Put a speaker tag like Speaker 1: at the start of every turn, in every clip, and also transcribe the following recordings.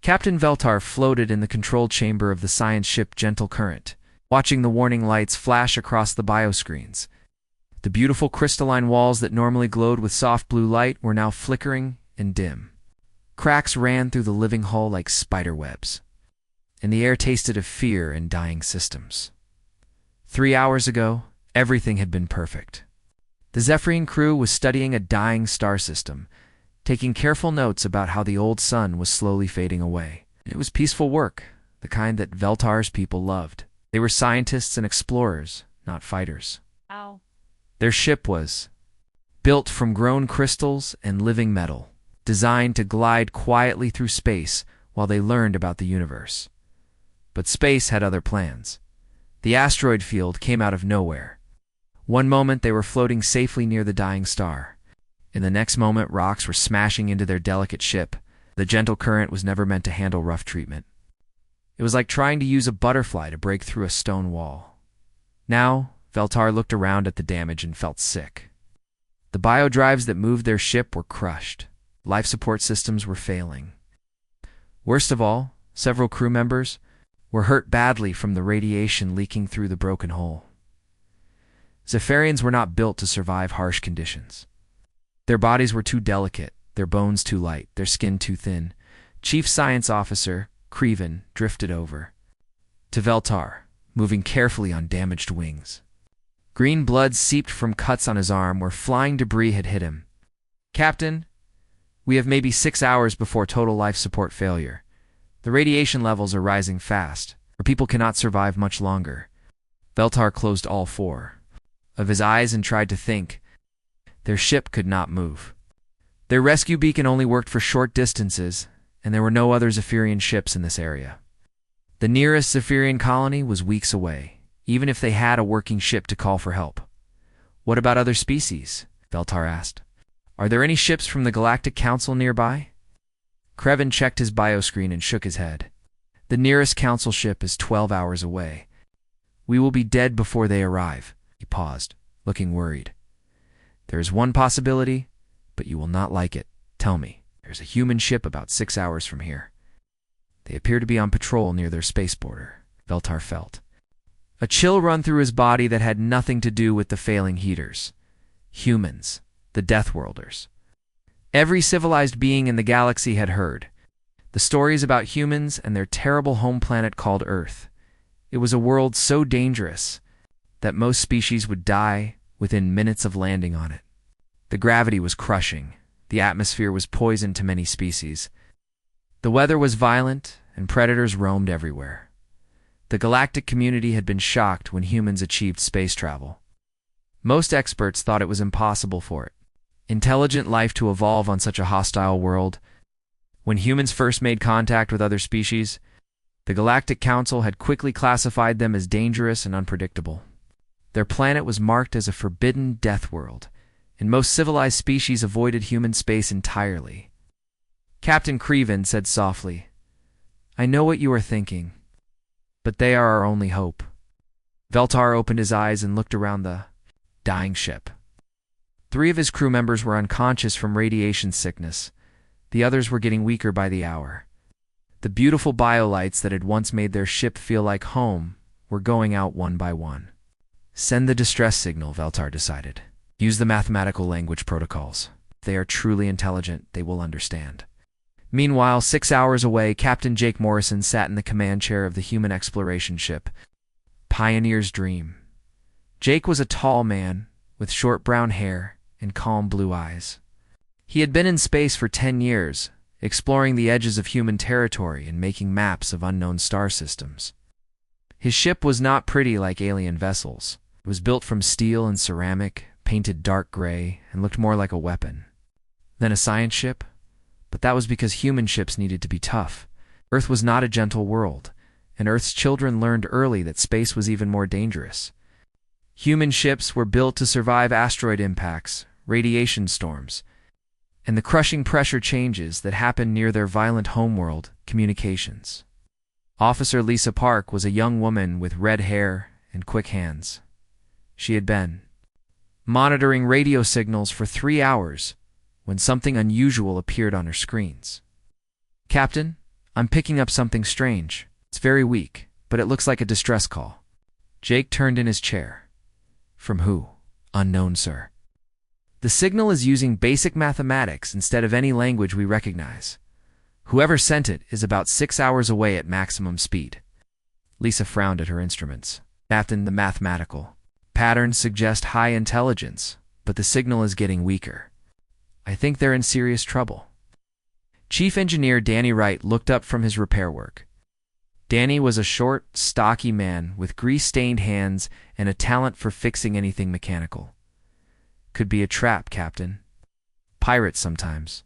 Speaker 1: Captain Veltar floated in the control chamber of the science ship Gentle Current, watching the warning lights flash across the bioscreens. The beautiful crystalline walls that normally glowed with soft blue light were now flickering and dim. Cracks ran through the living hull like spider webs, and the air tasted of fear and dying systems. 3 hours ago, everything had been perfect. The Zephyrian crew was studying a dying star system, taking careful notes about how the old sun was slowly fading away. It was peaceful work, the kind that Veltar's people loved. They were scientists and explorers, not fighters.
Speaker 2: Ow.
Speaker 1: Their ship was built from grown crystals and living metal, designed to glide quietly through space while they learned about the universe. But space had other plans. The asteroid field came out of nowhere. One moment they were floating safely near the dying star. In the next moment, rocks were smashing into their delicate ship. The Gentle Current was never meant to handle rough treatment. It was like trying to use a butterfly to break through a stone wall. Now, Veltar looked around at the damage and felt sick. The biodrives that moved their ship were crushed. Life support systems were failing. Worst of all, several crew members were hurt badly from the radiation leaking through the broken hull. Zephyrians were not built to survive harsh conditions. Their bodies were too delicate, their bones too light, their skin too thin. Chief Science Officer Creven drifted over to Veltar, moving carefully on damaged wings. Green blood seeped from cuts on his arm where flying debris had hit him. "Captain, we have maybe 6 hours before total life support failure. The radiation levels are rising fast. Our people cannot survive much longer." Veltar closed all 4 of his eyes and tried to think. Their ship could not move. Their rescue beacon only worked for short distances, and there were no other Zephyrian ships in this area. The nearest Zephyrian colony was weeks away, even if they had a working ship to call for help. "What about other species?" Veltar asked. "Are there any ships from the Galactic Council nearby?" Creven checked his bioscreen and shook his head. "The nearest council ship is 12 hours away. We will be dead before they arrive." He paused, looking worried. "There is one possibility, but you will not like it. Tell me, there's a human ship about 6 hours from here. They appear to be on patrol near their space border." Veltar felt a chill run through his body that had nothing to do with the failing heaters. Humans, the Deathworlders. Every civilized being in the galaxy had heard the stories about humans and their terrible home planet called Earth. It was a world so dangerous that most species would die within minutes of landing on it. The gravity was crushing. The atmosphere was poison to many species. The weather was violent, and predators roamed everywhere. The galactic community had been shocked when humans achieved space travel. Most experts thought it was impossible for intelligent life to evolve on such a hostile world. When humans first made contact with other species, the Galactic Council had quickly classified them as dangerous and unpredictable. Their planet was marked as a forbidden death world, and most civilized species avoided human space entirely. Captain Creven said softly, "I know what you are thinking, but they are our only hope." Veltar opened his eyes and looked around the dying ship. 3 of his crew members were unconscious from radiation sickness. The others were getting weaker by the hour. The beautiful biolights that had once made their ship feel like home were going out one by one. "Send the distress signal," Veltar decided. "Use the mathematical language protocols. If they are truly intelligent, they will understand." Meanwhile, 6 hours away, Captain Jake Morrison sat in the command chair of the human exploration ship, Pioneer's Dream. Jake was a tall man with short brown hair and calm blue eyes. He had been in space for 10 years, exploring the edges of human territory and making maps of unknown star systems. His ship was not pretty like alien vessels. It was built from steel and ceramic, painted dark gray, and looked more like a weapon than a science ship. But that was because human ships needed to be tough. Earth was not a gentle world, and Earth's children learned early that space was even more dangerous. Human ships were built to survive asteroid impacts, radiation storms, and the crushing pressure changes that happened near their violent homeworld, communications. Officer Lisa Park was a young woman with red hair and quick hands. She had been monitoring radio signals for 3 hours when something unusual appeared on her screens. "Captain, I'm picking up something strange. It's very weak, but it looks like a distress call. Jake turned in his chair. From who? Unknown, sir. The signal is using basic mathematics instead of any language we recognize. Whoever sent it is about 6 hours away at maximum speed. Lisa frowned at her instruments. Captain, the mathematical patterns suggest high intelligence, but the signal is getting weaker. I think they're in serious trouble. Chief Engineer Danny Wright looked up from his repair work. Danny was a short, stocky man with grease-stained hands and a talent for fixing anything mechanical. Could be a trap, Captain. Pirates sometimes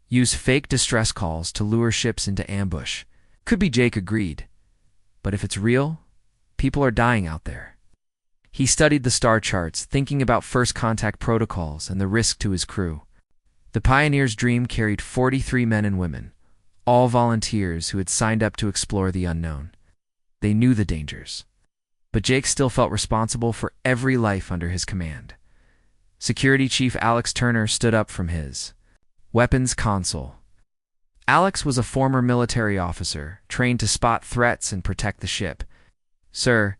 Speaker 1: use fake distress calls to lure ships into ambush. Could be, Jake agreed. But if it's real, people are dying out there. He studied the star charts, thinking about first contact protocols and the risk to his crew. The Pioneer's Dream carried 43 men and women, all volunteers who had signed up to explore the unknown. They knew the dangers. But Jake still felt responsible for every life under his command. Security Chief Alex Turner stood up from his weapons console. Alex was a former military officer, trained to spot threats and protect the ship. Sir,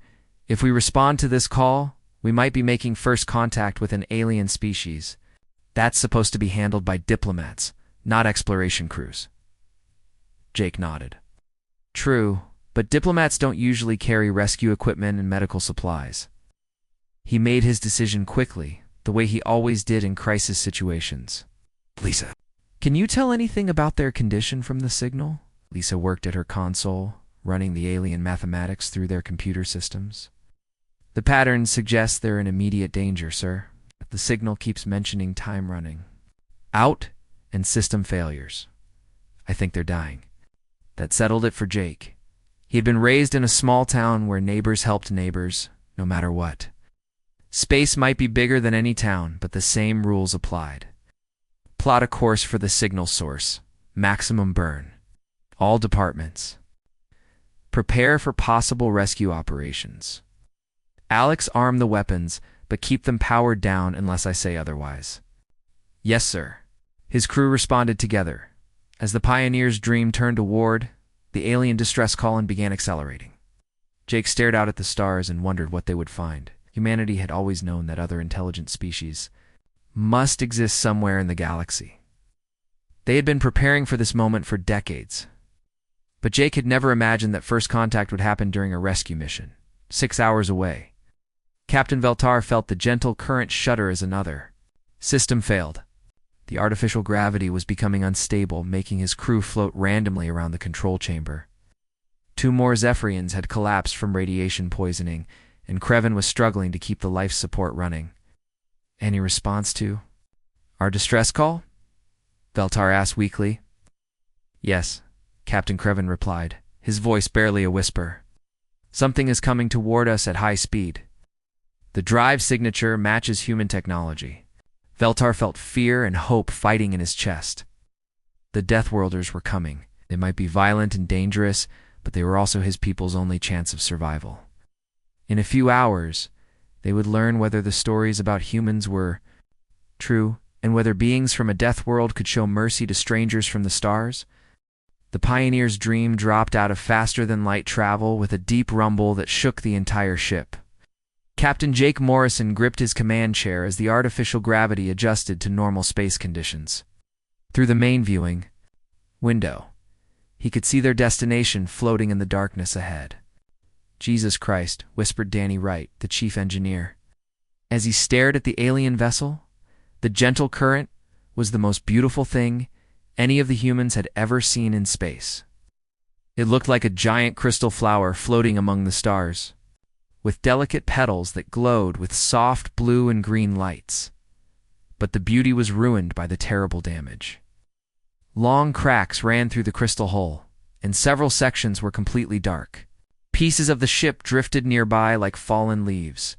Speaker 1: if we respond to this call, we might be making first contact with an alien species. That's supposed to be handled by diplomats, not exploration crews. Jake nodded. True, but diplomats don't usually carry rescue equipment and medical supplies. He made his decision quickly, the way he always did in crisis situations. Lisa, can you tell anything about their condition from the signal? Lisa worked at her console, running the alien mathematics through their computer systems. The patterns suggest they're in immediate danger, sir. The signal keeps mentioning time running out and system failures. I think they're dying. That settled it for Jake. He had been raised in a small town where neighbors helped neighbors, no matter what. Space might be bigger than any town, but the same rules applied. Plot a course for the signal source. Maximum burn. All departments. Prepare for possible rescue operations. Alex, arm the weapons, but keep them powered down unless I say otherwise. Yes, sir. His crew responded together. As the Pioneer's Dream turned toward the alien distress call and began accelerating. Jake stared out at the stars and wondered what they would find. Humanity had always known that other intelligent species must exist somewhere in the galaxy. They had been preparing for this moment for decades. But Jake had never imagined that first contact would happen during a rescue mission, 6 hours away. Captain Veltar felt the gentle current shudder as another system failed. The artificial gravity was becoming unstable, making his crew float randomly around the control chamber. 2 more Zephyrians had collapsed from radiation poisoning, and Kreven was struggling to keep the life support running. Any response to our distress call? Veltar asked weakly. Yes, Captain Kreven replied, his voice barely a whisper. Something is coming toward us at high speed. The drive signature matches human technology. Veltar felt fear and hope fighting in his chest. The Deathworlders were coming. They might be violent and dangerous, but they were also his people's only chance of survival. In a few hours, they would learn whether the stories about humans were true and whether beings from a death world could show mercy to strangers from the stars. The Pioneer's Dream dropped out of faster-than-light travel with a deep rumble that shook the entire ship. Captain Jake Morrison gripped his command chair as the artificial gravity adjusted to normal space conditions. Through the main viewing window, he could see their destination floating in the darkness ahead. Jesus Christ, whispered Danny Wright, the chief engineer. As he stared at the alien vessel, the gentle current was the most beautiful thing any of the humans had ever seen in space. It looked like a giant crystal flower floating among the stars, with delicate petals that glowed with soft blue and green lights. But the beauty was ruined by the terrible damage. Long cracks ran through the crystal hull, and several sections were completely dark. Pieces of the ship drifted nearby like fallen leaves.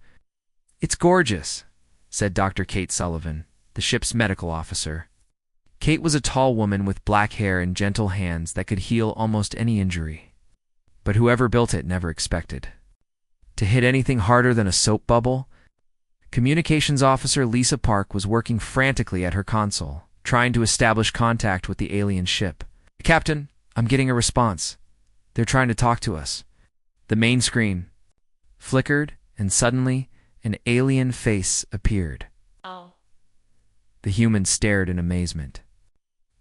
Speaker 1: It's gorgeous, said Dr. Kate Sullivan, the ship's medical officer. Kate was a tall woman with black hair and gentle hands that could heal almost any injury. But whoever built it never expected to hit anything harder than a soap bubble. Communications officer Lisa Park was working frantically at her console, trying to establish contact with the alien ship. Captain, I'm getting a response. They're trying to talk to us. The main screen flickered, and suddenly an alien face appeared.
Speaker 2: Oh.
Speaker 1: The humans stared in amazement.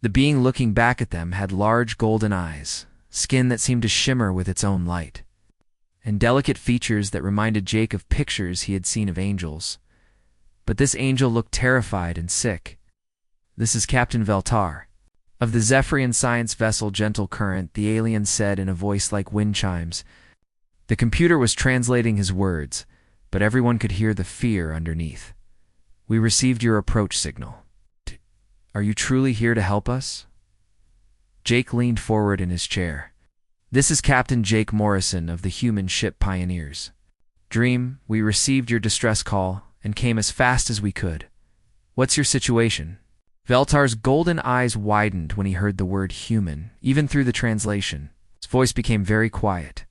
Speaker 1: The being looking back at them had large golden eyes, skin that seemed to shimmer with its own light, and delicate features that reminded Jake of pictures he had seen of angels. But this angel looked terrified and sick. "This is Captain Veltar. Of the Zephyrian science vessel Gentle Current," the alien said in a voice like wind chimes. The computer was translating his words, but everyone could hear the fear underneath. "We received your approach signal. Are you truly here to help us?" Jake leaned forward in his chair. "This is Captain Jake Morrison of the human ship Pioneers. Dream, we received your distress call and came as fast as we could. What's your situation?" Veltar's golden eyes widened when he heard the word human, even through the translation. His voice became very quiet.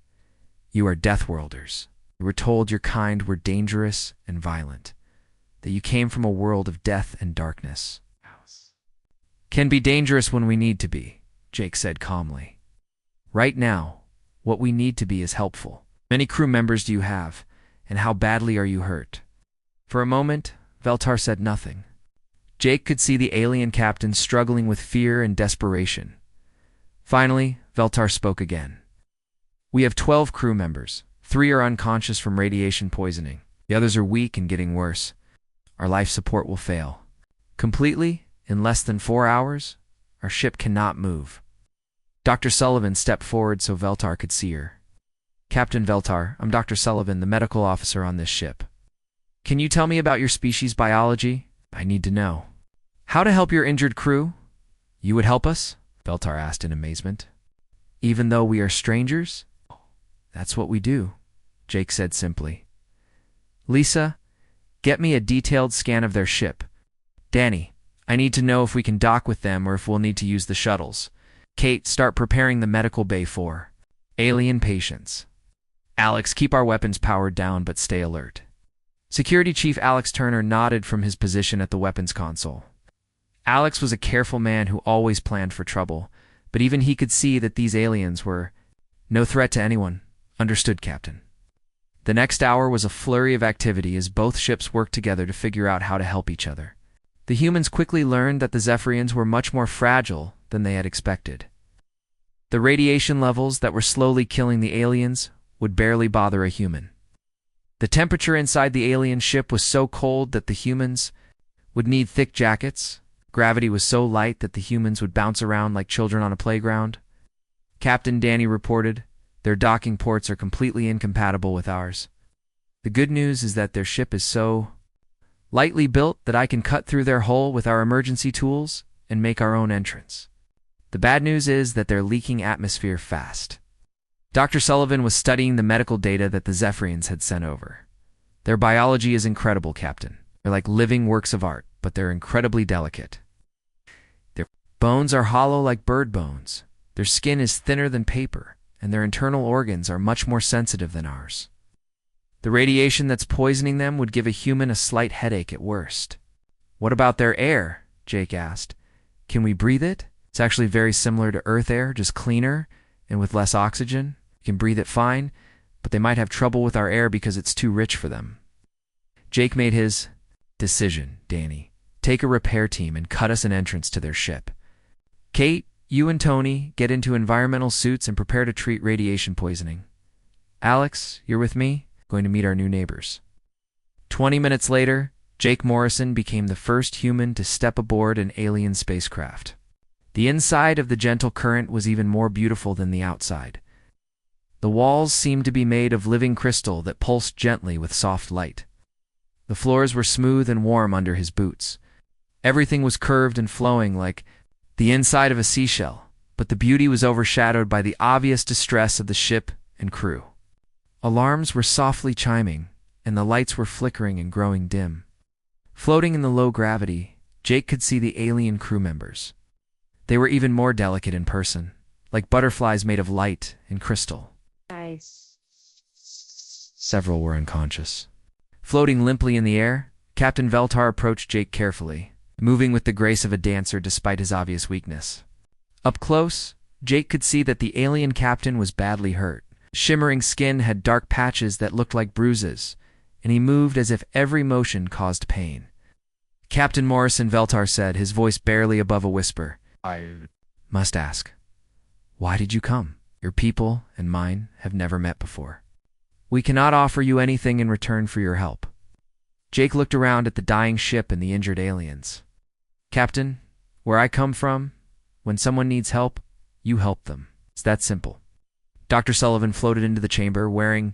Speaker 1: "You are Deathworlders. We were told your kind were dangerous and violent, that you came from a world of death and darkness." "Can be dangerous when we need to be," Jake said calmly. "Right now, what we need to be is helpful. How many crew members do you have, and how badly are you hurt?" For a moment, Veltar said nothing. Jake could see the alien captain struggling with fear and desperation. Finally, Veltar spoke again. "We have 12 crew members. 3 are unconscious from radiation poisoning. The others are weak and getting worse. Our life support will fail. Completely, in less than 4 hours, our ship cannot move." Dr. Sullivan stepped forward so Veltar could see her. "Captain Veltar, I'm Dr. Sullivan, the medical officer on this ship. Can you tell me about your species biology? I need to know." "How to help your injured crew?" "You would help us?" Veltar asked in amazement. "Even though we are strangers?" "That's what we do," Jake said simply. "Lisa, get me a detailed scan of their ship. Danny, I need to know if we can dock with them or if we'll need to use the shuttles. Kate, start preparing the medical bay for alien patients. Alex, keep our weapons powered down but stay alert." Security Chief Alex Turner nodded from his position at the weapons console. Alex was a careful man who always planned for trouble, but even he could see that these aliens were no threat to anyone. "Understood, Captain." The next hour was a flurry of activity as both ships worked together to figure out how to help each other. The humans quickly learned that the Zephyrians were much more fragile than they had expected. The radiation levels that were slowly killing the aliens would barely bother a human. The temperature inside the alien ship was so cold that the humans would need thick jackets. Gravity was so light that the humans would bounce around like children on a playground. Captain Danny reported, "Their docking ports are completely incompatible with ours. The good news is that their ship is so lightly built that I can cut through their hull with our emergency tools and make our own entrance. The bad news is that they're leaking atmosphere fast." Dr. Sullivan was studying the medical data that the Zephyrians had sent over. "Their biology is incredible, Captain. They're like living works of art, but they're incredibly delicate. Their bones are hollow like bird bones. Their skin is thinner than paper, and their internal organs are much more sensitive than ours. The radiation that's poisoning them would give a human a slight headache at worst." "What about their air?" Jake asked. "Can we breathe it? It's actually very similar to Earth air, just cleaner and with less oxygen. We can breathe it fine, but they might have trouble with our air because it's too rich for them." Jake made his decision. "Danny, take a repair team and cut us an entrance to their ship. Kate, you and Tony get into environmental suits and prepare to treat radiation poisoning. Alex, you're with me, going to meet our new neighbors." 20 minutes later, Jake Morrison became the first human to step aboard an alien spacecraft. The inside of the Gentle Current was even more beautiful than the outside. The walls seemed to be made of living crystal that pulsed gently with soft light. The floors were smooth and warm under his boots. Everything was curved and flowing like the inside of a seashell, but the beauty was overshadowed by the obvious distress of the ship and crew. Alarms were softly chiming, and the lights were flickering and growing dim. Floating in the low gravity, Jake could see the alien crew members. They were even more delicate in person, like butterflies made of light and crystal.
Speaker 2: Nice.
Speaker 1: Several were unconscious. Floating limply in the air, Captain Veltar approached Jake carefully, moving with the grace of a dancer despite his obvious weakness. Up close, Jake could see that the alien captain was badly hurt. Shimmering skin had dark patches that looked like bruises, and he moved as if every motion caused pain. Captain Morrison Veltar said, his voice barely above a whisper, "I must ask, why did you come? Your people and mine have never met before. We cannot offer you anything in return for your help." Jake looked around at the dying ship and the injured aliens. "Captain, where I come from, when someone needs help, you help them. It's that simple." Dr. Sullivan floated into the chamber wearing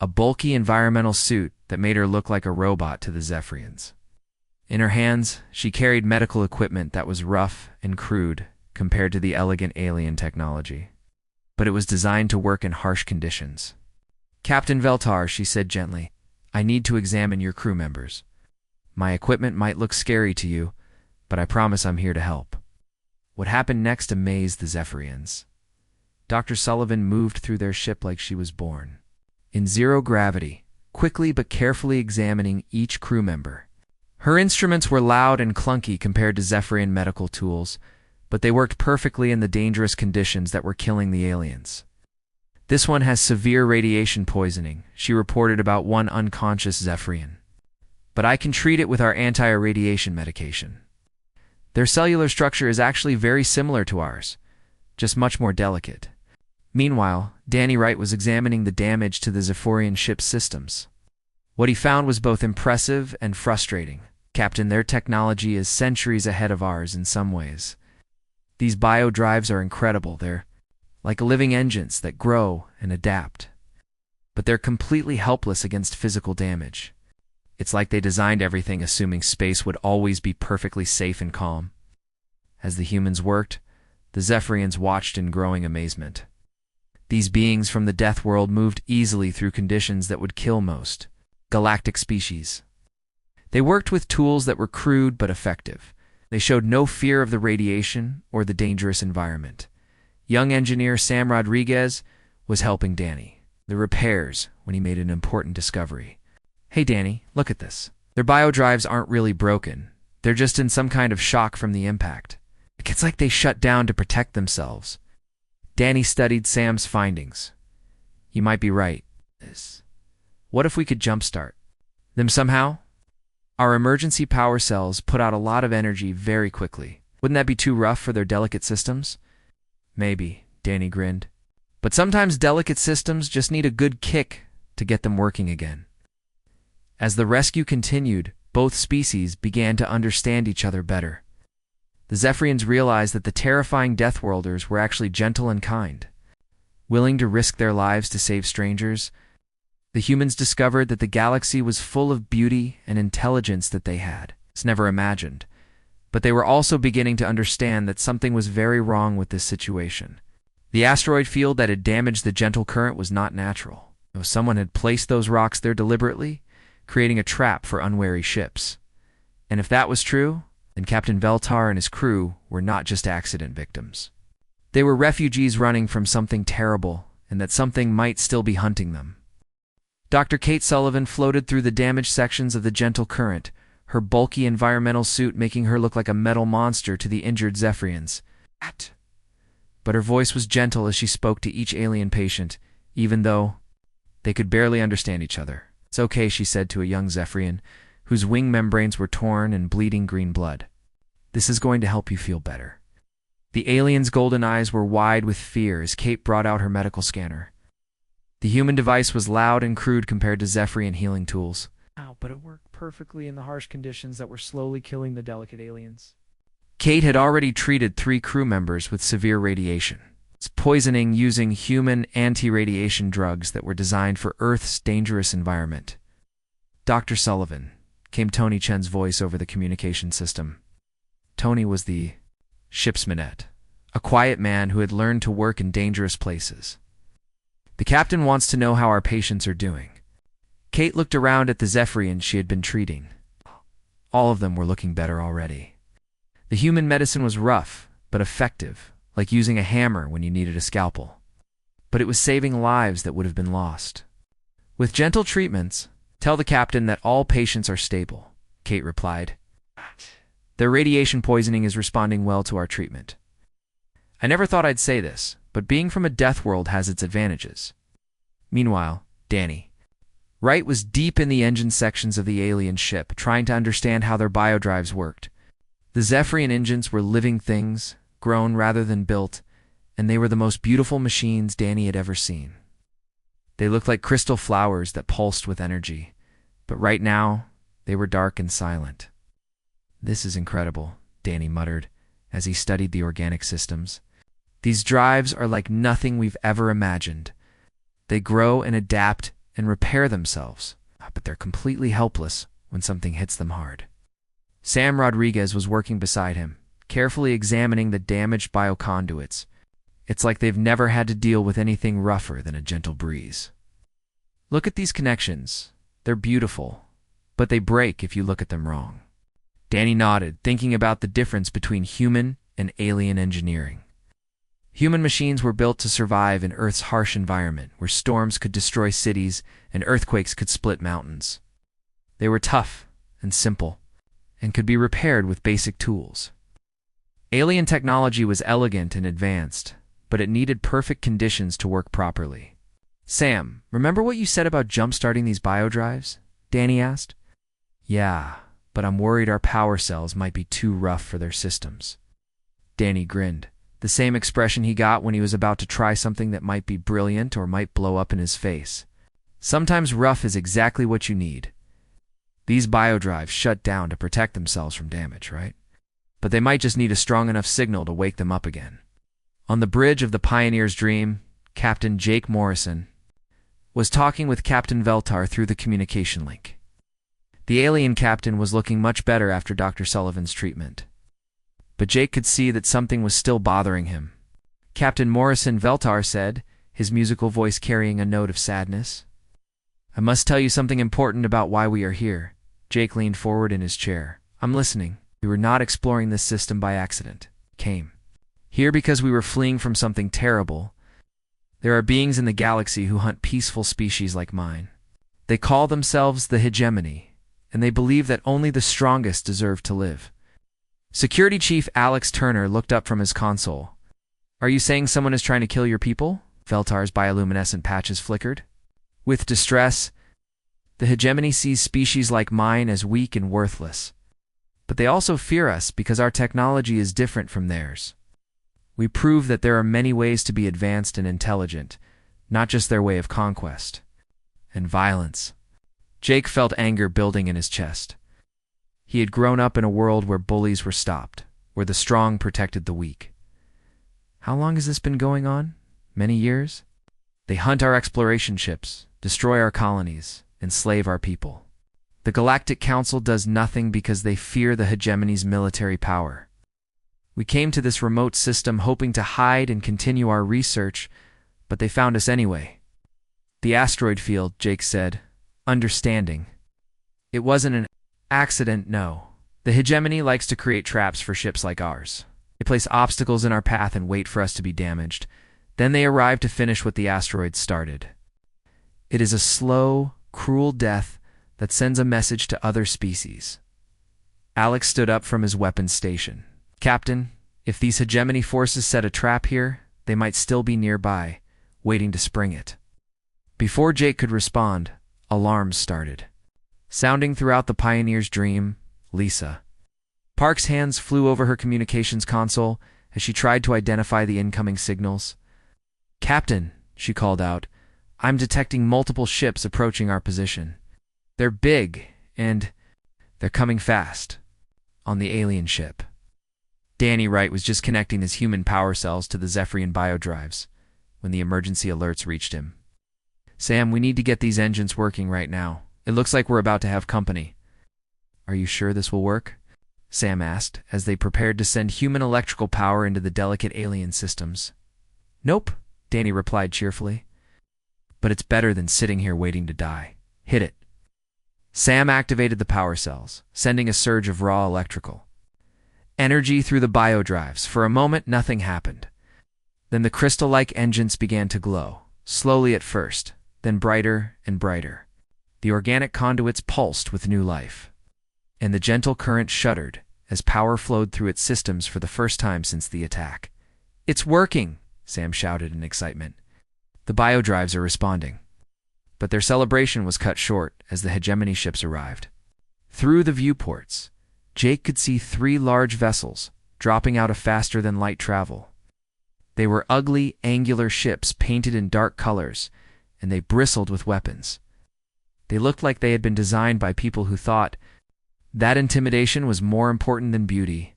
Speaker 1: a bulky environmental suit that made her look like a robot to the Zephyrians. In her hands, she carried medical equipment that was rough and crude compared to the elegant alien technology. But it was designed to work in harsh conditions. "Captain Veltar," she said gently, "I need to examine your crew members. My equipment might look scary to you, but I promise I'm here to help." What happened next amazed the Zephyrians. Dr. Sullivan moved through their ship like she was born, in zero gravity, quickly but carefully examining each crew member. Her instruments were loud and clunky compared to Zephyrian medical tools, but they worked perfectly in the dangerous conditions that were killing the aliens. "This one has severe radiation poisoning," she reported about one unconscious Zephyrian. "But I can treat it with our anti-irradiation medication. Their cellular structure is actually very similar to ours, just much more delicate." Meanwhile, Danny Wright was examining the damage to the Zephyrian ship's systems. What he found was both impressive and frustrating. "Captain, their technology is centuries ahead of ours in some ways. These biodrives are incredible. They're like living engines that grow and adapt. But they're completely helpless against physical damage. It's like they designed everything assuming space would always be perfectly safe and calm." As the humans worked, the Zephyrians watched in growing amazement. These beings from the death world moved easily through conditions that would kill most galactic species. They worked with tools that were crude but effective. They showed no fear of the radiation or the dangerous environment. Young engineer Sam Rodriguez was helping Danny, the repairs, when he made an important discovery. "Hey Danny, look at this. Their biodrives aren't really broken. They're just in some kind of shock from the impact. It's like they shut down to protect themselves." Danny studied Sam's findings. "You might be right. What if we could jumpstart them somehow? Our emergency power cells put out a lot of energy very quickly. Wouldn't that be too rough for their delicate systems?" "Maybe," Danny grinned. "But sometimes delicate systems just need a good kick to get them working again." As the rescue continued, both species began to understand each other better. The Zephyrians realized that the terrifying Deathworlders were actually gentle and kind, willing to risk their lives to save strangers. The humans discovered that the galaxy was full of beauty and intelligence that they had never imagined, but they were also beginning to understand that something was very wrong with this situation. The asteroid field that had damaged the gentle current was not natural. Someone had placed those rocks there deliberately, creating a trap for unwary ships. And if that was true, then Captain Veltar and his crew were not just accident victims. They were refugees running from something terrible, and that something might still be hunting them. Dr. Kate Sullivan floated through the damaged sections of the gentle current, her bulky environmental suit making her look like a metal monster to the injured Zephyrians. But her voice was gentle as she spoke to each alien patient, even though they could barely understand each other. "It's okay," she said to a young Zephyrian, whose wing membranes were torn and bleeding green blood. "This is going to help you feel better." The alien's golden eyes were wide with fear as Kate brought out her medical scanner. The human device was loud and crude compared to Zephyrian healing tools.
Speaker 2: But it worked perfectly in the harsh conditions that were slowly killing the delicate aliens.
Speaker 1: Kate had already treated 3 crew members with severe radiation. It's poisoning using human anti-radiation drugs that were designed for Earth's dangerous environment. "Dr. Sullivan," came Tony Chen's voice over the communication system. Tony was the ship's minette, a quiet man who had learned to work in dangerous places. "The captain wants to know how our patients are doing." Kate looked around at the Zephyrians she had been treating. All of them were looking better already. The human medicine was rough, but effective, like using a hammer when you needed a scalpel. But it was saving lives that would have been lost. "With gentle treatments, tell the captain that all patients are stable," Kate replied. "Their radiation poisoning is responding well to our treatment." I never thought I'd say this, but being from a death world has its advantages. Meanwhile, Danny Wright was deep in the engine sections of the alien ship, trying to understand how their biodrives worked. The Zephyrian engines were living things, grown rather than built, and they were the most beautiful machines Danny had ever seen. They looked like crystal flowers that pulsed with energy, but right now, they were dark and silent. "This is incredible," Danny muttered as he studied the organic systems. "These drives are like nothing we've ever imagined. They grow and adapt and repair themselves, but they're completely helpless when something hits them hard." Sam Rodriguez was working beside him, carefully examining the damaged bioconduits. It's like they've never had to deal with anything rougher than a gentle breeze. "Look at these connections. They're beautiful, but they break if you look at them wrong." Danny nodded, thinking about the difference between human and alien engineering. Human machines were built to survive in Earth's harsh environment, where storms could destroy cities and earthquakes could split mountains. They were tough and simple, and could be repaired with basic tools. Alien technology was elegant and advanced, but it needed perfect conditions to work properly. "Sam, remember what you said about jump-starting these biodrives?" Danny asked. "Yeah, but I'm worried our power cells might be too rough for their systems." Danny grinned, the same expression he got when he was about to try something that might be brilliant or might blow up in his face. Sometimes rough is exactly what you need. These biodrives shut down to protect themselves from damage, right? But they might just need a strong enough signal to wake them up again. On the bridge of the Pioneer's Dream, Captain Jake Morrison was talking with Captain Veltar through the communication link. The alien captain was looking much better after Dr. Sullivan's treatment, but Jake could see that something was still bothering him. "Captain Morrison," Veltar said, his musical voice carrying a note of sadness. "I must tell you something important about why we are here." Jake leaned forward in his chair. "I'm listening. We were not exploring this system by accident. Came here because we were fleeing from something terrible. There are beings in the galaxy who hunt peaceful species like mine. They call themselves the Hegemony, and they believe that only the strongest deserve to live." Security Chief Alex Turner looked up from his console. "Are you saying someone is trying to kill your people?" Veltar's bioluminescent patches flickered. "With distress, the Hegemony sees species like mine as weak and worthless. But they also fear us because our technology is different from theirs. We prove that there are many ways to be advanced and intelligent, not just their way of conquest and violence." Jake felt anger building in his chest. He had grown up in a world where bullies were stopped, where the strong protected the weak. How long has this been going on? Many years? They hunt our exploration ships, destroy our colonies, enslave our people. The Galactic Council does nothing because they fear the Hegemony's military power. We came to this remote system hoping to hide and continue our research, but they found us anyway. "The asteroid field," Jake said, understanding. "It wasn't an accident, no. The Hegemony likes to create traps for ships like ours. They place obstacles in our path and wait for us to be damaged. Then they arrive to finish what the asteroid started. It is a slow, cruel death that sends a message to other species." Alex stood up from his weapons station. "Captain, if these Hegemony forces set a trap here, they might still be nearby, waiting to spring it." Before Jake could respond, alarms started. Sounding throughout the Pioneer's Dream, Lisa Park's hands flew over her communications console as she tried to identify the incoming signals. "Captain," she called out, "I'm detecting multiple ships approaching our position. They're big, and they're coming fast." On the alien ship. Danny Wright was just connecting his human power cells to the Zephyrian biodrives when the emergency alerts reached him. "Sam, we need to get these engines working right now. It looks like we're about to have company." "Are you sure this will work?" Sam asked, as they prepared to send human electrical power into the delicate alien systems. "Nope," Danny replied cheerfully. "But it's better than sitting here waiting to die. Hit it." Sam activated the power cells, sending a surge of raw electrical energy through the biodrives. For a moment, nothing happened. Then the crystal-like engines began to glow, slowly at first, then brighter and brighter. The organic conduits pulsed with new life, and the gentle current shuddered as power flowed through its systems for the first time since the attack. It's working, Sam shouted in excitement. The biodrives are responding. But their celebration was cut short as the hegemony ships arrived. Through the viewports, Jake could see 3 large vessels dropping out of faster-than-light travel. They were ugly, angular ships painted in dark colors, and they bristled with weapons. They looked like they had been designed by people who thought that intimidation was more important than beauty.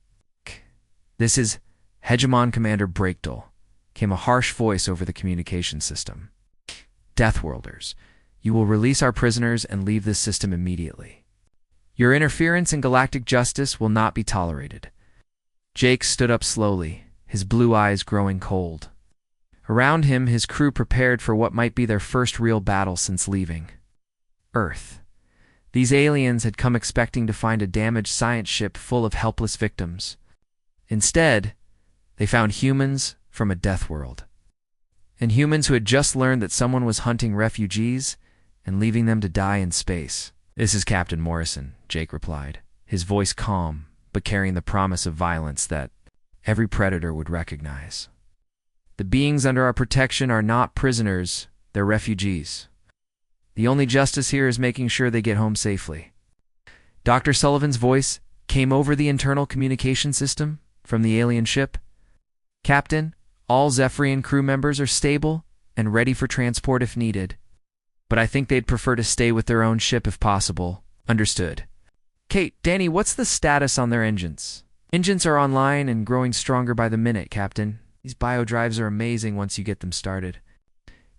Speaker 1: "This is Hegemon Commander Breakdale," came a harsh voice over the communication system. "Deathworlders, you will release our prisoners and leave this system immediately. Your interference in galactic justice will not be tolerated." Jake stood up slowly, his blue eyes growing cold. Around him, his crew prepared for what might be their first real battle since leaving Earth. These aliens had come expecting to find a damaged science ship full of helpless victims. Instead, they found humans from a death world. And humans who had just learned that someone was hunting refugees and leaving them to die in space. "This is Captain Morrison," Jake replied, his voice calm, but carrying the promise of violence that every predator would recognize. "The beings under our protection are not prisoners, they're refugees. The only justice here is making sure they get home safely." Dr. Sullivan's voice came over the internal communication system from the alien ship. "Captain, all Zephyrian crew members are stable and ready for transport if needed. But I think they'd prefer to stay with their own ship if possible." "Understood." "Kate, Danny, what's the status on their engines?" "Engines are online and growing stronger by the minute, Captain. These biodrives are amazing once you get them started.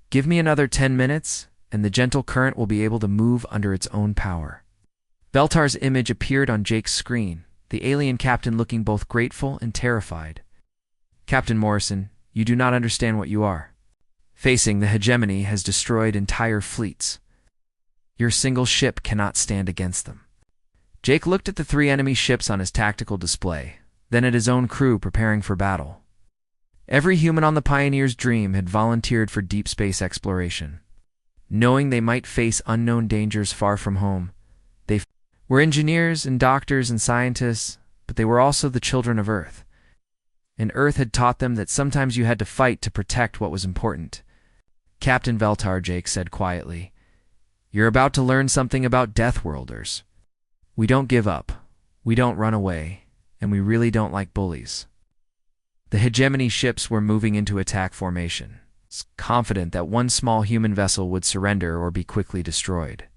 Speaker 1: Give me another 10 minutes, and the gentle current will be able to move under its own power." Veltar's image appeared on Jake's screen, the alien captain looking both grateful and terrified. "Captain Morrison, you do not understand what you are facing. The hegemony has destroyed entire fleets. Your single ship cannot stand against them." Jake looked at the 3 enemy ships on his tactical display, then at his own crew preparing for battle. Every human on the Pioneer's Dream had volunteered for deep space exploration. Knowing they might face unknown dangers far from home, they were engineers and doctors and scientists, but they were also the children of Earth. And Earth had taught them that sometimes you had to fight to protect what was important. "Captain Veltar," Jake said quietly, "you're about to learn something about Deathworlders. We don't give up, we don't run away, and we really don't like bullies." The hegemony ships were moving into attack formation, confident that one small human vessel would surrender or be quickly destroyed.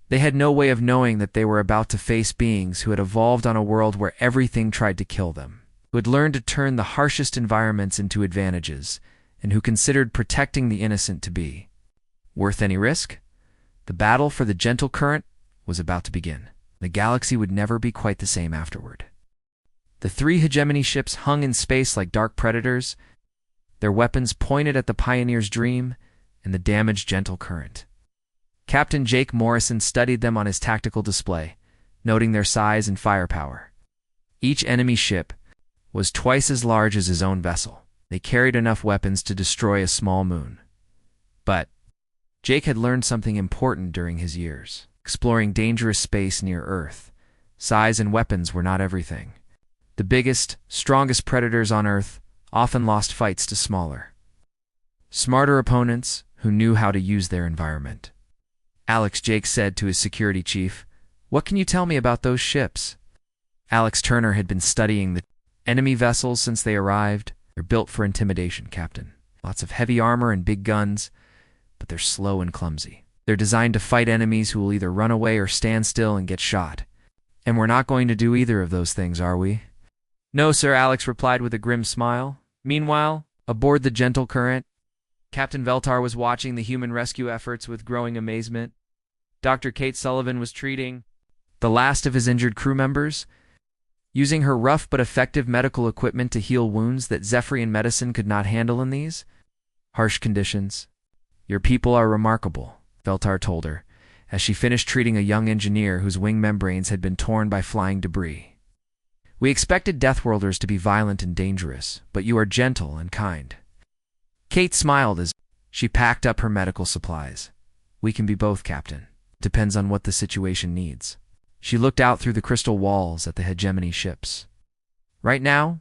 Speaker 1: They had no way of knowing that they were about to face beings who had evolved on a world where everything tried to kill them, who had learned to turn the harshest environments into advantages, and who considered protecting the innocent to be worth any risk. The battle for the gentle current was about to begin. The galaxy would never be quite the same afterward. The 3 hegemony ships hung in space like dark predators, their weapons pointed at the Pioneer's Dream and the damaged gentle current. Captain Jake Morrison studied them on his tactical display, noting their size and firepower. Each enemy ship was twice as large as his own vessel. They carried enough weapons to destroy a small moon. But Jake had learned something important during his years, exploring dangerous space near Earth. Size and weapons were not everything. The biggest, strongest predators on Earth often lost fights to smaller, smarter opponents who knew how to use their environment. "Alex," Jake said to his security chief, "what can you tell me about those ships?" Alex Turner had been studying the enemy vessels since they arrived. "They're built for intimidation, Captain. Lots of heavy armor and big guns, but they're slow and clumsy. They're designed to fight enemies who will either run away or stand still and get shot. And we're not going to do either of those things, are we?" "No, sir," Alex replied with a grim smile. Meanwhile, aboard the gentle current, Captain Veltar was watching the human rescue efforts with growing amazement. Dr. Kate Sullivan was treating the last of his injured crew members, using her rough but effective medical equipment to heal wounds that Zephyrian medicine could not handle in these harsh conditions. "Your people are remarkable," Veltar told her, as she finished treating a young engineer whose wing membranes had been torn by flying debris. "We expected Deathworlders to be violent and dangerous, but you are gentle and kind." Kate smiled as she packed up her medical supplies. "We can be both, Captain. Depends on what the situation needs." She looked out through the crystal walls at the hegemony ships. "Right now,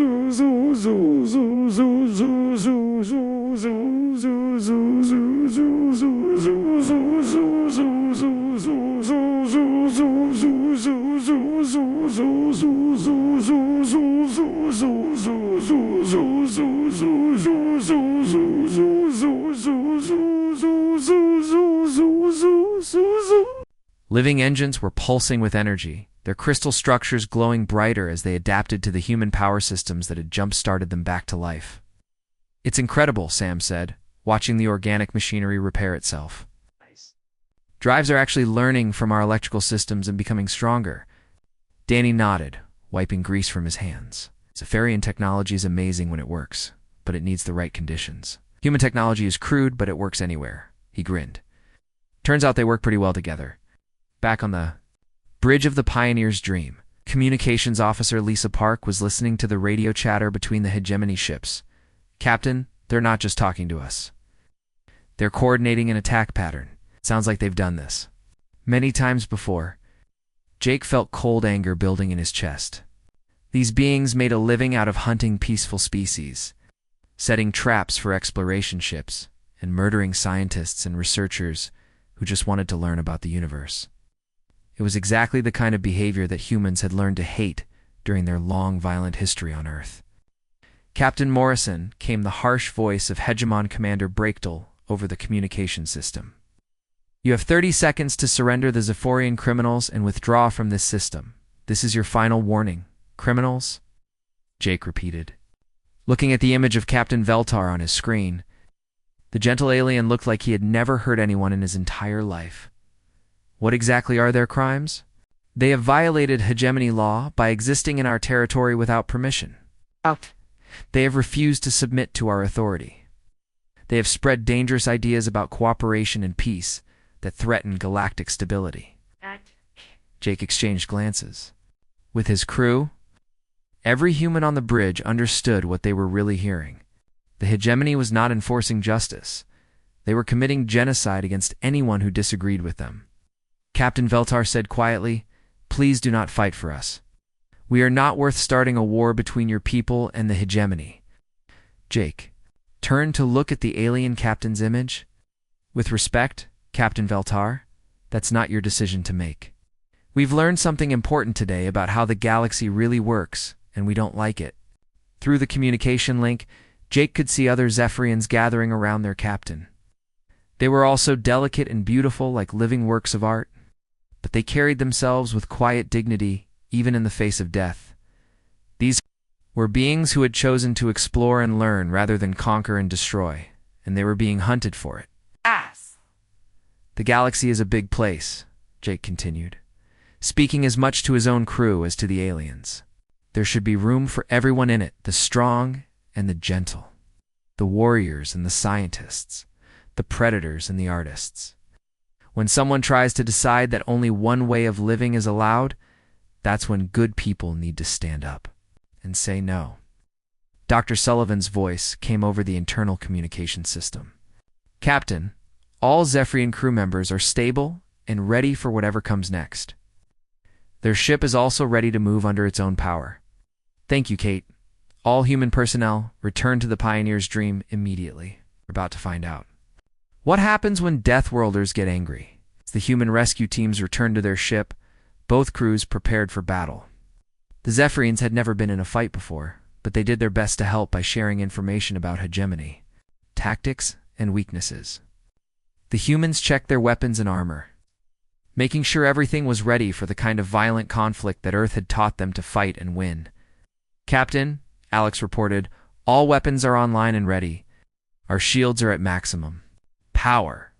Speaker 1: Living engines were pulsing with energy, their crystal structures glowing brighter as they adapted to the human power systems that had jump-started them back to life. "It's incredible," Sam said, watching the organic machinery repair itself. "Drives are actually learning from our electrical systems and becoming stronger." Danny nodded, wiping grease from his hands. Sifarian technology is amazing when it works, but it needs the right conditions. Human technology is crude, but it works anywhere. He grinned. Turns out they work pretty well together. Back on the bridge of the Pioneer's Dream, Communications Officer Lisa Park was listening to the radio chatter between the hegemony ships. "Captain, they're not just talking to us. They're coordinating an attack pattern. Sounds like they've done this many times before." Jake felt cold anger building in his chest. These beings made a living out of hunting peaceful species, setting traps for exploration ships, and murdering scientists and researchers who just wanted to learn about the universe. It was exactly the kind of behavior that humans had learned to hate during their long, violent history on Earth. "Captain Morrison," came the harsh voice of Hegemon Commander Breakdale over the communication system. "You have 30 seconds to surrender the Zephyrian criminals and withdraw from this system. This is your final warning. Criminals?" Jake repeated, looking at the image of Captain Veltar on his screen. The gentle alien looked like he had never hurt anyone in his entire life. "What exactly are their crimes?" "They have violated hegemony law by existing in our territory without permission.
Speaker 2: Out.
Speaker 1: They have refused to submit to our authority. They have spread dangerous ideas about cooperation and peace that threaten galactic stability." Jake exchanged glances. With his crew, every human on the bridge understood what they were really hearing. The hegemony was not enforcing justice. They were committing genocide against anyone who disagreed with them. Captain Veltar said quietly, "Please do not fight for us. We are not worth starting a war between your people and the hegemony." Jake turned to look at the alien captain's image. "With respect, Captain Veltar, that's not your decision to make. We've learned something important today about how the galaxy really works, and we don't like it." Through the communication link, Jake could see other Zephyrians gathering around their captain. They were also delicate and beautiful like living works of art, but they carried themselves with quiet dignity, even in the face of death. These were beings who had chosen to explore and learn rather than conquer and destroy, and they were being hunted for it.
Speaker 2: Ass.
Speaker 1: "The galaxy is a big place," Jake continued, speaking as much to his own crew as to the aliens. "There should be room for everyone in it, the strong and the gentle, the warriors and the scientists, the predators and the artists. When someone tries to decide that only one way of living is allowed, that's when good people need to stand up and say no." Dr. Sullivan's voice came over the internal communication system. "Captain, all Zephyrian crew members are stable and ready for whatever comes next. Their ship is also ready to move under its own power. Thank you, Kate. All human personnel, return to the Pioneer's Dream immediately. We're about to find out." What happens when Deathworlders get angry? As the human rescue teams returned to their ship, both crews prepared for battle. The Zephyrians had never been in a fight before, but they did their best to help by sharing information about hegemony, tactics, and weaknesses. The humans checked their weapons and armor, making sure everything was ready for the kind of violent conflict that Earth had taught them to fight and win. "Captain," Alex reported, "all weapons are online and ready. Our shields are at maximum power."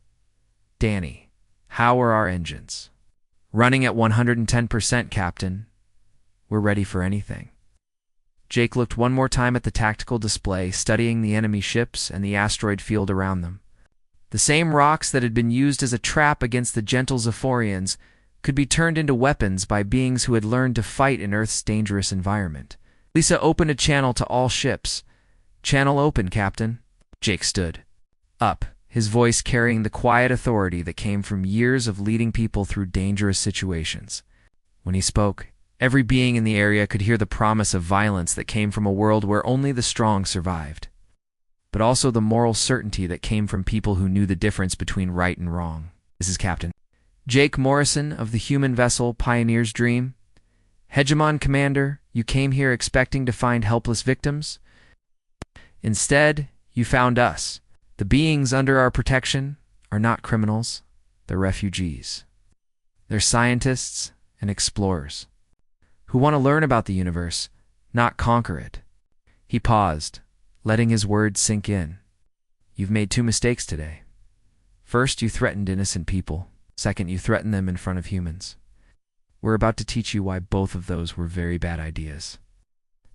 Speaker 1: "Danny, how are our engines?" "Running at 110%, Captain. We're ready for anything." Jake looked one more time at the tactical display, studying the enemy ships and the asteroid field around them. The same rocks that had been used as a trap against the gentle Zephyrians could be turned into weapons by beings who had learned to fight in Earth's dangerous environment. Lisa opened a channel to all ships. "Channel open, Captain." Jake stood up, his voice carrying the quiet authority that came from years of leading people through dangerous situations. When he spoke, every being in the area could hear the promise of violence that came from a world where only the strong survived, but also the moral certainty that came from people who knew the difference between right and wrong. "This is Captain Jake Morrison of the human vessel Pioneer's Dream. Hegemon Commander, you came here expecting to find helpless victims. Instead, you found us. The beings under our protection are not criminals, they're refugees. They're scientists and explorers who want to learn about the universe, not conquer it." He paused, letting his words sink in. "You've made two mistakes today. First, you threatened innocent people. Second, you threatened them in front of humans. We're about to teach you why both of those were very bad ideas."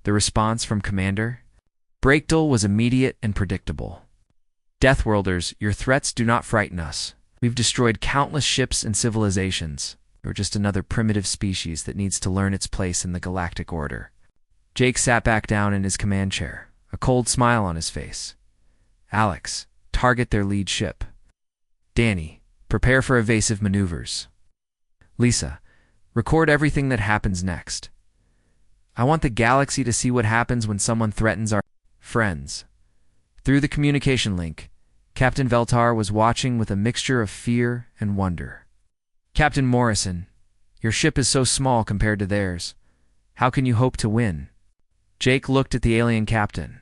Speaker 1: The response from Commander Brachtel was immediate and predictable. "Deathworlders, your threats do not frighten us. We've destroyed countless ships and civilizations. You're just another primitive species that needs to learn its place in the galactic order." Jake sat back down in his command chair, a cold smile on his face. "Alex, target their lead ship. Danny, prepare for evasive maneuvers. Lisa, record everything that happens next. I want the galaxy to see what happens when someone threatens our friends." Through the communication link, Captain Veltar was watching with a mixture of fear and wonder. "Captain Morrison, your ship is so small compared to theirs. How can you hope to win?" Jake looked at the alien captain,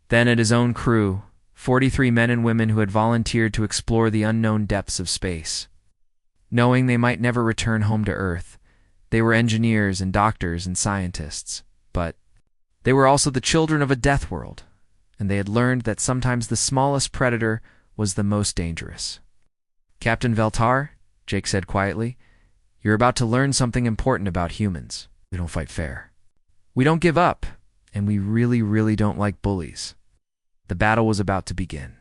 Speaker 1: then at his own crew, 43 men and women who had volunteered to explore the unknown depths of space. Knowing they might never return home to Earth, they were engineers and doctors and scientists, but they were also the children of a death world, and they had learned that sometimes the smallest predator was the most dangerous. "Captain Veltar," Jake said quietly, "you're about to learn something important about humans. We don't fight fair. We don't give up, and we really don't like bullies." The battle was about to begin.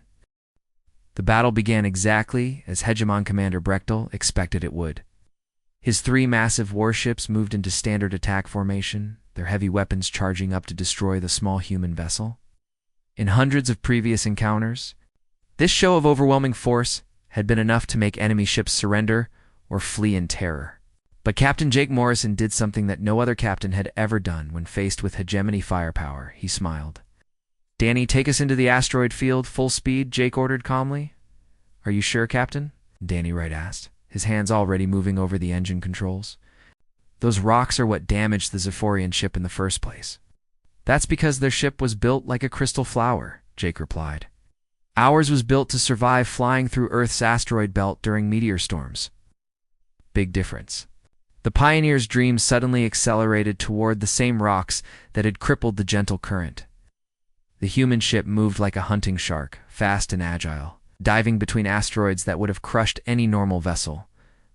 Speaker 1: The battle began exactly as Hegemon Commander Brechtel expected it would. His 3 massive warships moved into standard attack formation, their heavy weapons charging up to destroy the small human vessel. In hundreds of previous encounters, this show of overwhelming force had been enough to make enemy ships surrender or flee in terror. But Captain Jake Morrison did something that no other captain had ever done when faced with hegemony firepower. He smiled. "Danny, take us into the asteroid field, full speed," Jake ordered calmly. "Are you sure, Captain?" Danny Wright asked, his hands already moving over the engine controls. "Those rocks are what damaged the Zephyrian ship in the first place." "That's because their ship was built like a crystal flower," Jake replied. "Ours was built to survive flying through Earth's asteroid belt during meteor storms." Big difference. The Pioneer's Dream suddenly accelerated toward the same rocks that had crippled the gentle current. The human ship moved like a hunting shark, fast and agile, diving between asteroids that would have crushed any normal vessel.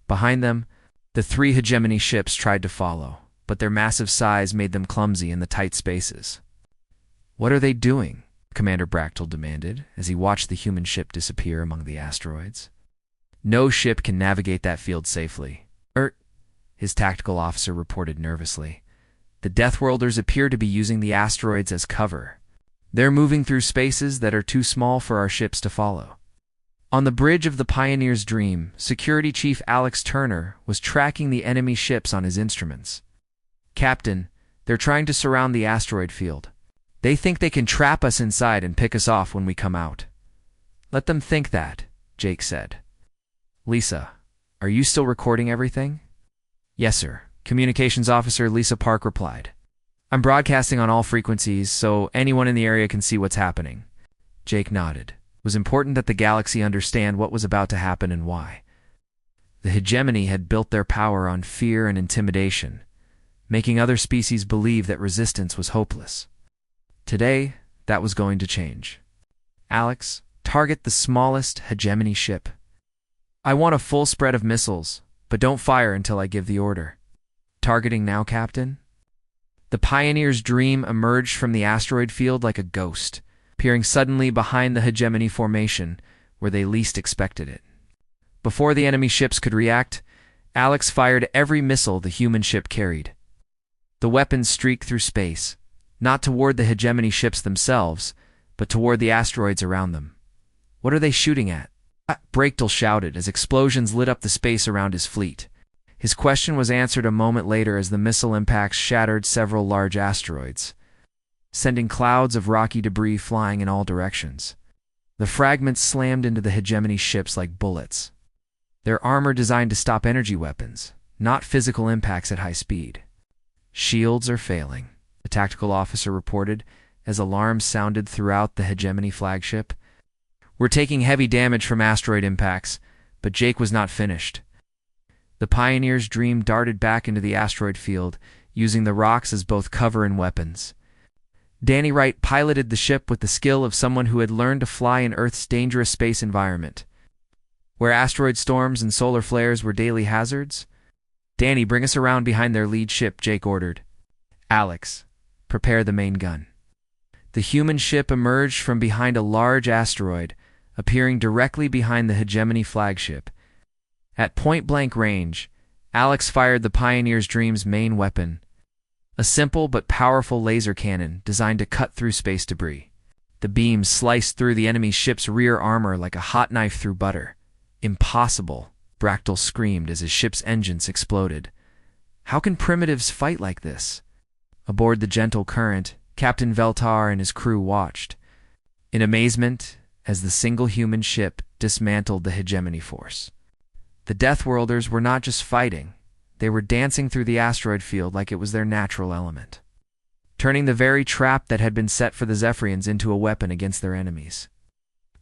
Speaker 1: Behind them, the 3 hegemony ships tried to follow, but their massive size made them clumsy in the tight spaces. "What are they doing?" Commander Brachtel demanded as he watched the human ship disappear among the asteroids. "No ship can navigate that field safely." His tactical officer reported nervously. "The Deathworlders appear to be using the asteroids as cover. They're moving through spaces that are too small for our ships to follow." On the bridge of the Pioneer's Dream, Security Chief Alex Turner was tracking the enemy ships on his instruments. "Captain, they're trying to surround the asteroid field. They think they can trap us inside and pick us off when we come out." "Let them think that," Jake said. "Lisa, are you still recording everything?" "Yes, sir," Communications Officer Lisa Park replied. "I'm broadcasting on all frequencies so anyone in the area can see what's happening." Jake nodded. It was important that the galaxy understand what was about to happen and why. The hegemony had built their power on fear and intimidation, making other species believe that resistance was hopeless. Today, that was going to change. "Alex, target the smallest hegemony ship. I want a full spread of missiles, but don't fire until I give the order." "Targeting now, Captain?" The Pioneer's Dream emerged from the asteroid field like a ghost, appearing suddenly behind the hegemony formation, where they least expected it. Before the enemy ships could react, Alex fired every missile the human ship carried. The weapons streaked through space, not toward the hegemony ships themselves, but toward the asteroids around them. "What are they shooting at?" Brechtel shouted as explosions lit up the space around his fleet. His question was answered a moment later as the missile impacts shattered several large asteroids, sending clouds of rocky debris flying in all directions. The fragments slammed into the hegemony ships like bullets. Their armor designed to stop energy weapons, not physical impacts at high speed. "Shields are failing," the tactical officer reported as alarms sounded throughout the hegemony flagship. "We're taking heavy damage from asteroid impacts," but Jake was not finished. The Pioneer's Dream darted back into the asteroid field, using the rocks as both cover and weapons. Danny Wright piloted the ship with the skill of someone who had learned to fly in Earth's dangerous space environment. Where asteroid storms and solar flares were daily hazards, "Danny, bring us around behind their lead ship," Jake ordered. "Alex, prepare the main gun." The human ship emerged from behind a large asteroid, appearing directly behind the hegemony flagship. At point-blank range, Alex fired the Pioneer's Dream's main weapon, a simple but powerful laser cannon designed to cut through space debris. The beam sliced through the enemy ship's rear armor like a hot knife through butter. "Impossible," Brechtel screamed as his ship's engines exploded. "How can primitives fight like this?" Aboard the Gentle Current, Captain Veltar and his crew watched in amazement as the single human ship dismantled the hegemony force. The Deathworlders were not just fighting, they were dancing through the asteroid field like it was their natural element, turning the very trap that had been set for the Zephyrians into a weapon against their enemies.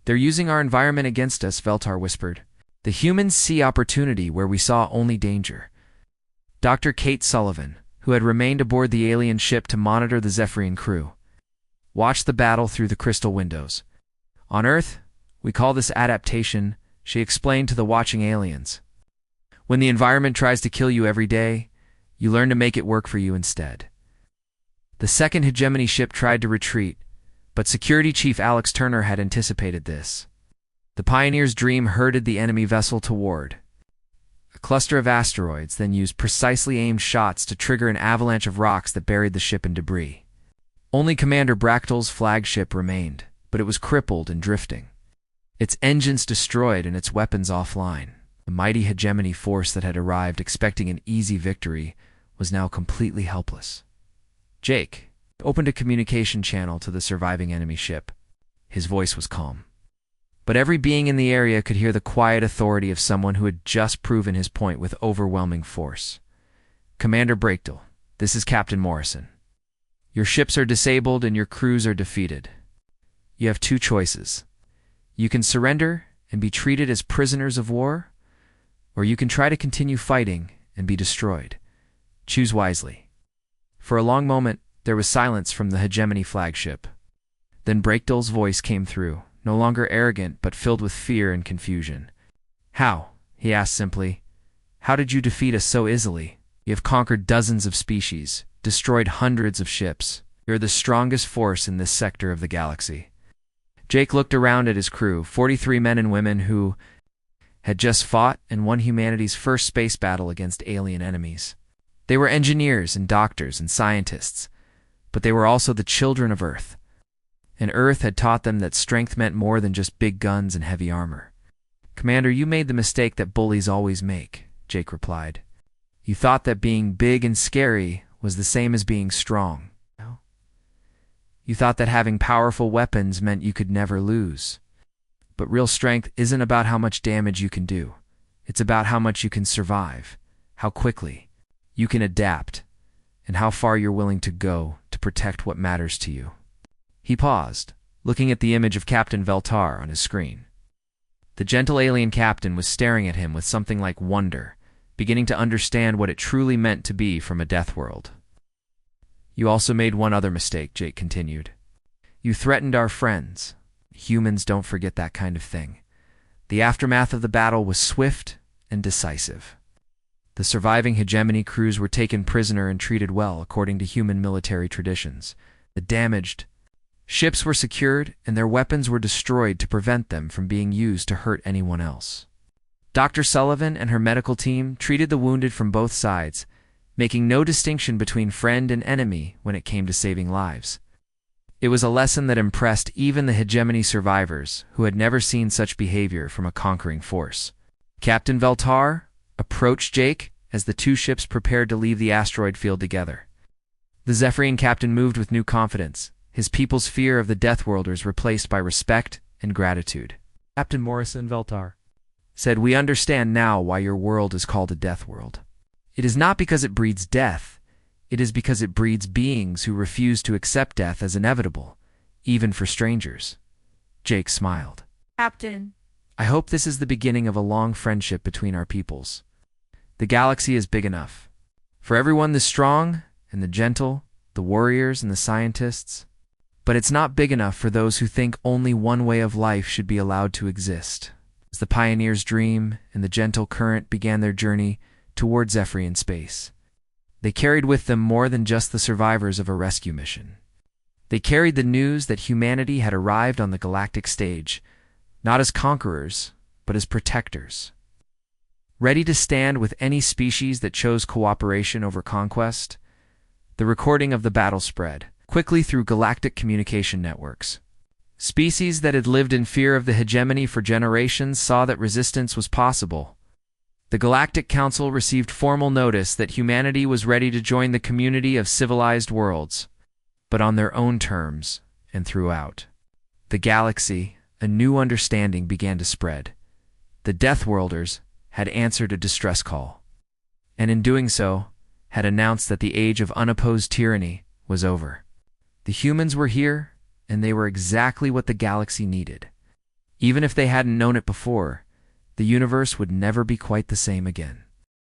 Speaker 1: "They're using our environment against us," Veltar whispered. "The humans see opportunity where we saw only danger." Dr. Kate Sullivan, who had remained aboard the alien ship to monitor the Zephyrian crew, watched the battle through the crystal windows. "On Earth, we call this adaptation," she explained to the watching aliens. "When the environment tries to kill you every day, you learn to make it work for you instead." The second hegemony ship tried to retreat, but Security Chief Alex Turner had anticipated this. The Pioneer's Dream herded the enemy vessel toward a cluster of asteroids, then used precisely aimed shots to trigger an avalanche of rocks that buried the ship in debris. Only Commander Brechtel's flagship remained, but it was crippled and drifting. Its engines destroyed and its weapons offline. The mighty hegemony force that had arrived expecting an easy victory was now completely helpless. Jake opened a communication channel to the surviving enemy ship. His voice was calm, but every being in the area could hear the quiet authority of someone who had just proven his point with overwhelming force. "Commander Brechtel, this is Captain Morrison. Your ships are disabled and your crews are defeated. You have two choices. You can surrender and be treated as prisoners of war, or you can try to continue fighting and be destroyed. Choose wisely." For a long moment, there was silence from the hegemony flagship. Then Brechtel's voice came through, no longer arrogant but filled with fear and confusion. "How?" he asked simply. "How did you defeat us so easily? You have conquered dozens of species, destroyed hundreds of ships. You're the strongest force in this sector of the galaxy." Jake looked around at his crew, 43 men and women who had just fought and won humanity's first space battle against alien enemies. They were engineers and doctors and scientists, but they were also the children of Earth. And Earth had taught them that strength meant more than just big guns and heavy armor. "Commander, you made the mistake that bullies always make," Jake replied. "You thought that being big and scary was the same as being strong. You thought that having powerful weapons meant you could never lose. But real strength isn't about how much damage you can do. It's about how much you can survive, how quickly you can adapt, and how far you're willing to go to protect what matters to you." He paused, looking at the image of Captain Veltar on his screen. The gentle alien captain was staring at him with something like wonder, beginning to understand what it truly meant to be from a death world. "You also made one other mistake," Jake continued. "You threatened our friends. Humans don't forget that kind of thing. The aftermath of the battle was swift and decisive. The surviving hegemony crews were taken prisoner and treated well according to human military traditions. The damaged Ships were secured, and their weapons were destroyed to prevent them from being used to hurt anyone else. Dr. Sullivan and her medical team treated the wounded from both sides, making no distinction between friend and enemy when it came to saving lives. It was a lesson that impressed even the hegemony survivors, who had never seen such behavior from a conquering force. Captain Veltar approached Jake as the two ships prepared to leave the asteroid field together. The Zephyrian captain moved with new confidence, his people's fear of the Deathworlders replaced by respect and gratitude.
Speaker 2: Captain Morrison Veltar
Speaker 1: said, "We understand now why your world is called a death world. It is not because it breeds death, it is because it breeds beings who refuse to accept death as inevitable, even for strangers." Jake smiled.
Speaker 3: Captain,
Speaker 1: "I hope this is the beginning of a long friendship between our peoples. The galaxy is big enough for everyone, the strong and the gentle, the warriors and the scientists. But it's not big enough for those who think only one way of life should be allowed to exist." As the pioneers' dream and the gentle current began their journey toward Zephyrian space, they carried with them more than just the survivors of a rescue mission. They carried the news that humanity had arrived on the galactic stage, not as conquerors, but as protectors. Ready to stand with any species that chose cooperation over conquest, the recording of the battle spread quickly through galactic communication networks. Species that had lived in fear of the hegemony for generations saw that resistance was possible. The Galactic Council received formal notice that humanity was ready to join the community of civilized worlds, but on their own terms and throughout the galaxy. A new understanding began to spread. The Deathworlders had answered a distress call, and in doing so, had announced that the age of unopposed tyranny was over. The humans were here, and they were exactly what the galaxy needed. Even if they hadn't known it before, the universe would never be quite the same again.